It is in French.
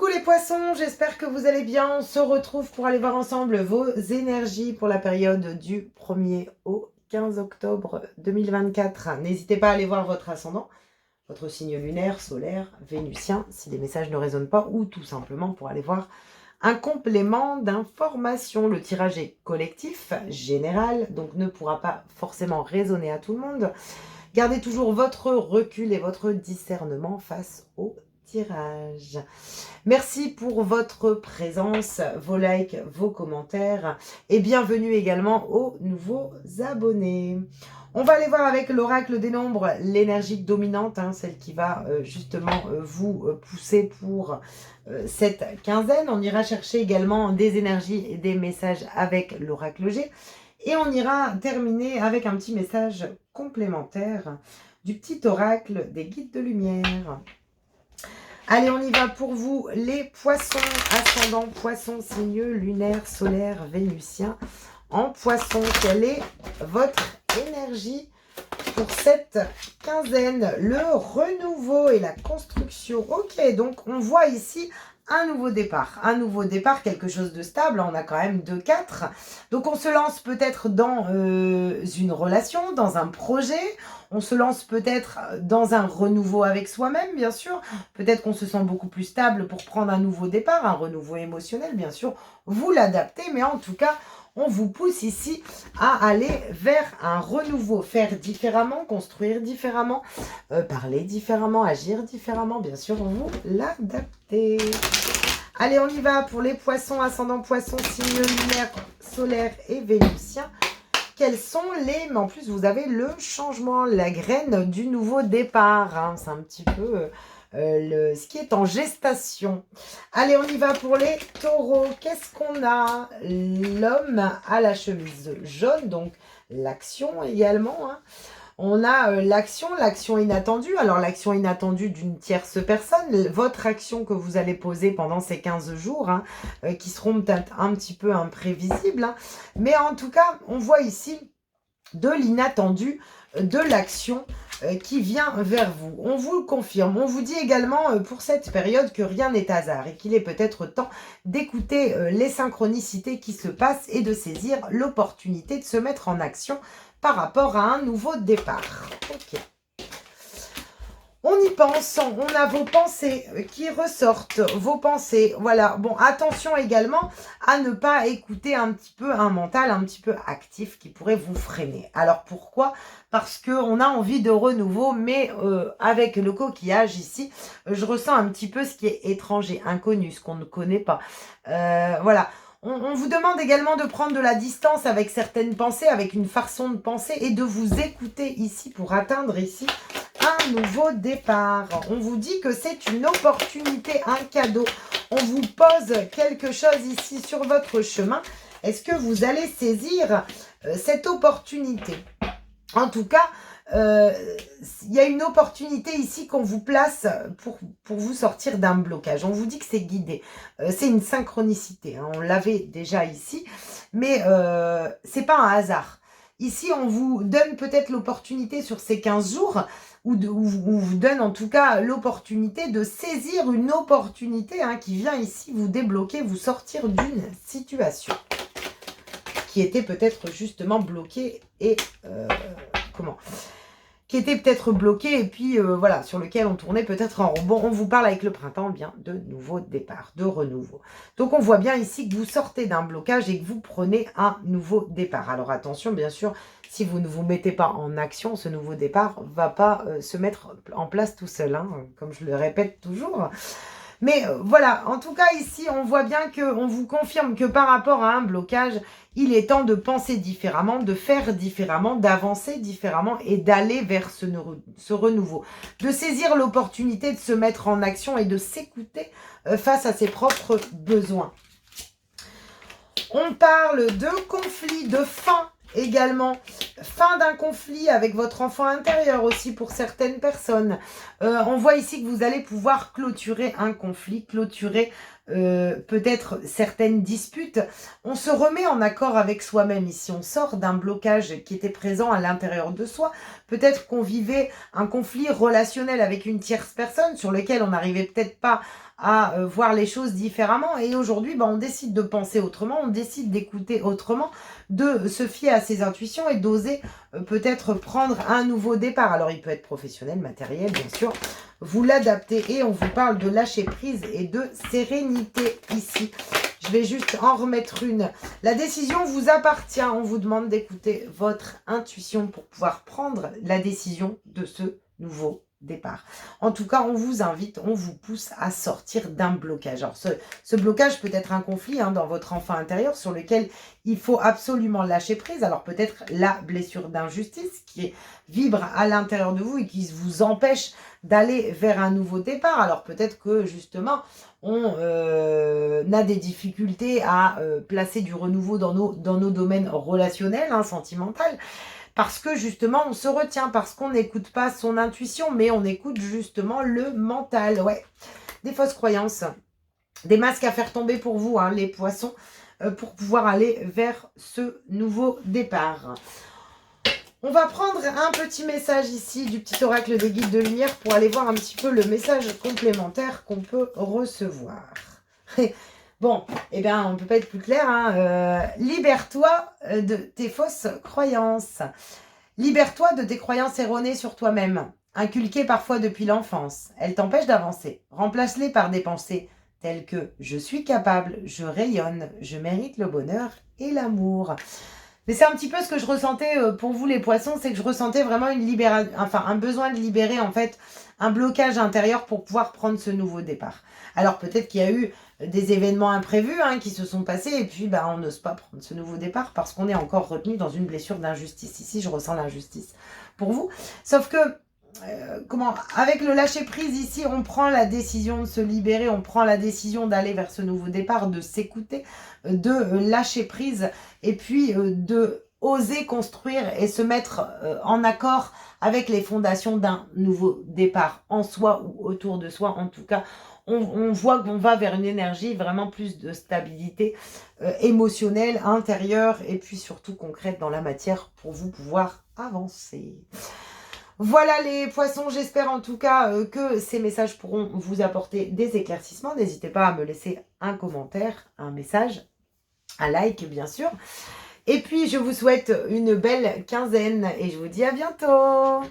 Coucou les poissons, j'espère que vous allez bien. On se retrouve pour aller voir ensemble vos énergies pour la période du 1er au 15 octobre 2024. N'hésitez pas à aller voir votre ascendant, votre signe lunaire, solaire, vénusien, si les messages ne résonnent pas, ou tout simplement pour aller voir un complément d'information. Le tirage est collectif, général, donc ne pourra pas forcément résonner à tout le monde. Gardez toujours votre recul et votre discernement face au tirage. Merci pour votre présence, vos likes, vos commentaires et bienvenue également aux nouveaux abonnés. On va aller voir avec l'oracle des nombres l'énergie dominante, celle qui va justement vous pousser pour cette quinzaine. On ira chercher également des énergies et des messages avec l'oracle G. Et on ira terminer avec un petit message complémentaire du petit oracle des guides de lumière. Allez, on y va pour vous, les poissons, ascendant poisson, signe lunaire, solaire, vénusien. En poisson, quelle est votre énergie pour cette quinzaine? Le renouveau et la construction. Ok, donc on voit ici un nouveau départ, quelque chose de stable. On a quand même 2-4. Donc on se lance peut-être dans une relation, dans un projet. On se lance peut-être dans un renouveau avec soi-même, bien sûr. Peut-être qu'on se sent beaucoup plus stable pour prendre un nouveau départ, un renouveau émotionnel, bien sûr. Vous l'adaptez, mais en tout cas, on vous pousse ici à aller vers un renouveau, faire différemment, construire différemment, parler différemment, agir différemment. Bien sûr, vous l'adaptez. Allez, on y va pour les poissons, ascendant poisson, signe lunaire, solaire et vénusien. Quels sont les... Mais en plus, vous avez le changement, la graine du nouveau départ. C'est un petit peu ce qui est en gestation. Allez, on y va pour les taureaux. Qu'est-ce qu'on a? L'homme à la chemise jaune, donc l'action également. On a l'action inattendue. Alors, l'action inattendue d'une tierce personne, votre action que vous allez poser pendant ces 15 jours, qui seront peut-être un petit peu imprévisibles. Mais en tout cas, on voit ici de l'inattendu, de l'action qui vient vers vous. On vous le confirme. On vous dit également pour cette période que rien n'est hasard et qu'il est peut-être temps d'écouter les synchronicités qui se passent et de saisir l'opportunité de se mettre en action par rapport à un nouveau départ. Ok. On y pense, on a vos pensées qui ressortent, vos pensées, voilà. Bon, attention également à ne pas écouter un petit peu un mental un petit peu actif qui pourrait vous freiner. Alors pourquoi? Parce qu'on a envie de renouveau, mais avec le coquillage ici, je ressens un petit peu ce qui est étranger, inconnu, ce qu'on ne connaît pas. Voilà. On vous demande également de prendre de la distance avec certaines pensées, avec une façon de penser et de vous écouter ici pour atteindre ici un nouveau départ. On vous dit que c'est une opportunité, un cadeau. On vous pose quelque chose ici sur votre chemin. Est-ce que vous allez saisir cette opportunité? En tout cas, il y a une opportunité ici qu'on vous place pour vous sortir d'un blocage. On vous dit que c'est guidé. C'est une synchronicité. On l'avait déjà ici. Mais c'est pas un hasard. Ici, on vous donne peut-être l'opportunité sur ces 15 jours, ou vous donne en tout cas l'opportunité de saisir une opportunité qui vient ici vous débloquer, vous sortir d'une situation qui était peut-être justement bloquée et... qui était peut-être bloqué et puis voilà, sur lequel on tournait peut-être en rond. Bon, on vous parle avec le printemps bien de nouveau départ, de renouveau. Donc on voit bien ici que vous sortez d'un blocage et que vous prenez un nouveau départ. Alors attention, bien sûr, si vous ne vous mettez pas en action, ce nouveau départ ne va pas se mettre en place tout seul, comme je le répète toujours. Mais voilà, en tout cas ici, on voit bien qu'on vous confirme que par rapport à un blocage, il est temps de penser différemment, de faire différemment, d'avancer différemment et d'aller vers ce renouveau. De saisir l'opportunité de se mettre en action et de s'écouter face à ses propres besoins. On parle de conflit, de fin Également, fin d'un conflit avec votre enfant intérieur aussi pour certaines personnes. On voit ici que vous allez pouvoir clôturer un conflit, clôturer peut-être certaines disputes. On se remet en accord avec soi-même ici. On sort d'un blocage qui était présent à l'intérieur de soi. Peut-être qu'on vivait un conflit relationnel avec une tierce personne sur lequel on n'arrivait peut-être pas à voir les choses différemment. Et aujourd'hui, on décide de penser autrement, on décide d'écouter autrement, de se fier à ses intuitions et d'oser peut-être prendre un nouveau départ. Alors, il peut être professionnel, matériel, bien sûr. Vous l'adaptez et on vous parle de lâcher prise et de sérénité ici. Je vais juste en remettre une. La décision vous appartient. On vous demande d'écouter votre intuition pour pouvoir prendre la décision de ce nouveau départ. En tout cas, on vous invite, on vous pousse à sortir d'un blocage. Alors, ce blocage peut être un conflit dans votre enfant intérieur sur lequel il faut absolument lâcher prise. Alors, peut-être la blessure d'injustice qui vibre à l'intérieur de vous et qui vous empêche d'aller vers un nouveau départ. Alors, peut-être que, justement, on a des difficultés à placer du renouveau dans nos domaines relationnels, sentimentaux. Parce que justement, on se retient, parce qu'on n'écoute pas son intuition, mais on écoute justement le mental. Ouais, des fausses croyances, des masques à faire tomber pour vous, les poissons, pour pouvoir aller vers ce nouveau départ. On va prendre un petit message ici du petit oracle des guides de lumière pour aller voir un petit peu le message complémentaire qu'on peut recevoir. Bon, eh bien, on ne peut pas être plus clair. Libère-toi de tes fausses croyances. Libère-toi de tes croyances erronées sur toi-même, inculquées parfois depuis l'enfance. Elles t'empêchent d'avancer. Remplace-les par des pensées telles que « je suis capable, je rayonne, je mérite le bonheur et l'amour ». Mais c'est un petit peu ce que je ressentais pour vous les poissons, c'est que je ressentais vraiment un besoin de libérer en fait un blocage intérieur pour pouvoir prendre ce nouveau départ. Alors peut-être qu'il y a eu des événements imprévus qui se sont passés et puis on n'ose pas prendre ce nouveau départ parce qu'on est encore retenu dans une blessure d'injustice. Ici, je ressens l'injustice pour vous. Sauf que avec le lâcher prise ici, on prend la décision de se libérer, on prend la décision d'aller vers ce nouveau départ, de s'écouter, de lâcher prise et puis de oser construire et se mettre en accord avec les fondations d'un nouveau départ en soi ou autour de soi. En tout cas, on voit qu'on va vers une énergie vraiment plus de stabilité émotionnelle, intérieure et puis surtout concrète dans la matière pour vous pouvoir avancer. Voilà les poissons, j'espère en tout cas que ces messages pourront vous apporter des éclaircissements. N'hésitez pas à me laisser un commentaire, un message, un like bien sûr. Et puis je vous souhaite une belle quinzaine et je vous dis à bientôt.